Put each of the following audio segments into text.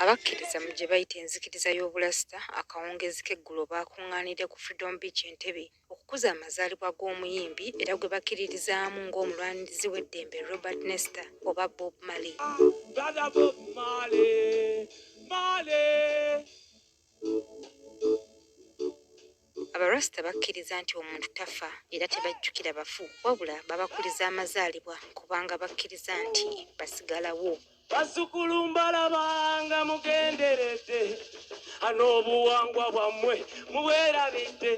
Abakkiriza mu gye bayita enzikiriza y'Obulasita akawungeezi k'eggulo baakungaanidde ku Freedom Beach Entebbe okukuza amazaalibwa g'omuyimbi era gwe bakkiririzaamu ng'omulwanirizi w'eddembe Robert Nesta oba Bob Marley. Abarasita bakkiriza nti omuntu tafa era tebajjukira bafu wabula babakuliza amazaalibwa kubanga bakkiriza nti basigalawo. Basukulu mbalabanga mugenderede anobuwangwa bwammwe mubeerabidde.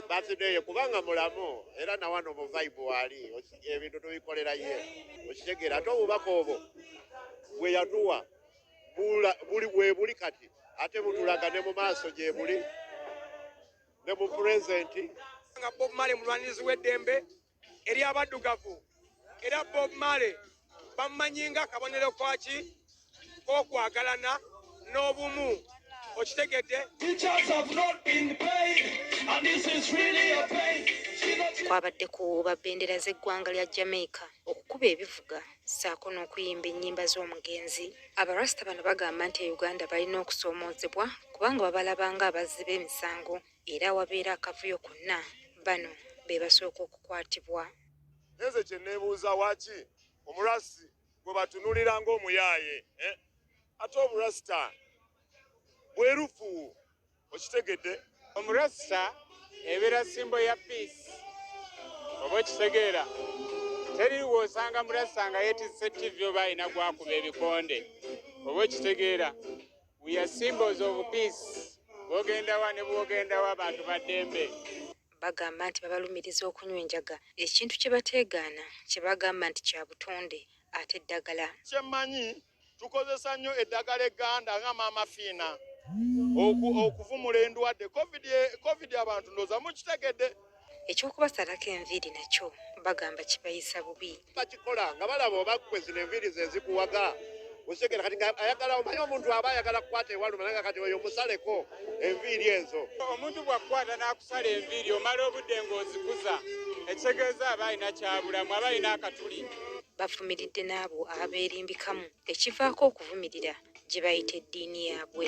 Birthday kubanga mulamu era na wano mu vibe wali ebintu tubikolera ye okitegeera ate obubaka obwo bwe yatuwa buli kati ate butulaga ne mu maaso gye buli ne mu present nga Bob Marley mulwanirizi w'eddembe eri abaddugavu era Bob Marley bamanyinga akabonero kwaki k'okwagalana n'obumu okitegedde. Kwabadde ku babendera z'eggwanga lya Jamaica okukuba ebivuga ssaako n'okuyimba ennyimba z'omugenzi. Abarasita bano bagamba nti Uganda balina okusoomoozebwa kubanga babalabanga abazzi b'emisango era wabeera akavuyo konna bano be basooka okukwatibwa. Nze kye neebuuza waki omulasi gwe batunulira ng'omuyaaye ate omurasita bwerufu okitegedde. Omurasita ebeera simbo ya peace oba okitegeera teri w'osanga murasita nga yeetisse TV oba alina gwakuba ebikonde oba okitegeera. We are symbols of peace. Bw'ogendawa ne bw'ogendawa abantu baddembe. Bagamba nti babalumiriza okunywa enjaga ekintu kye bateegaana kye bagamba nti kya butonde ate eddagala. Kyemmanyi tukozesa nnyo eddagala egganda nga maama fiina okuvumula endwadde covid abantu ndooza mukitegedde. Ekyokubasalako enviiri nakyo bagamba kibayisa bubi. Bakikola nga balaba oba ggwe zino enviiri ze zikuwaga osekera kati nga ayagala omanyi omuntu aba ayagala kukwata ewaluma naye kati oyo musaleko enviiri ezo. Omuntu bw'akukwata n'akusala enviiri omala obudde ng'ozikuza ekitegeeza aba alina kyabulamu aba alina akatuli. Bavumiridde n'abo abeerimbikamu ekivaako okuvumirira gye bayita eddiini yaabwe.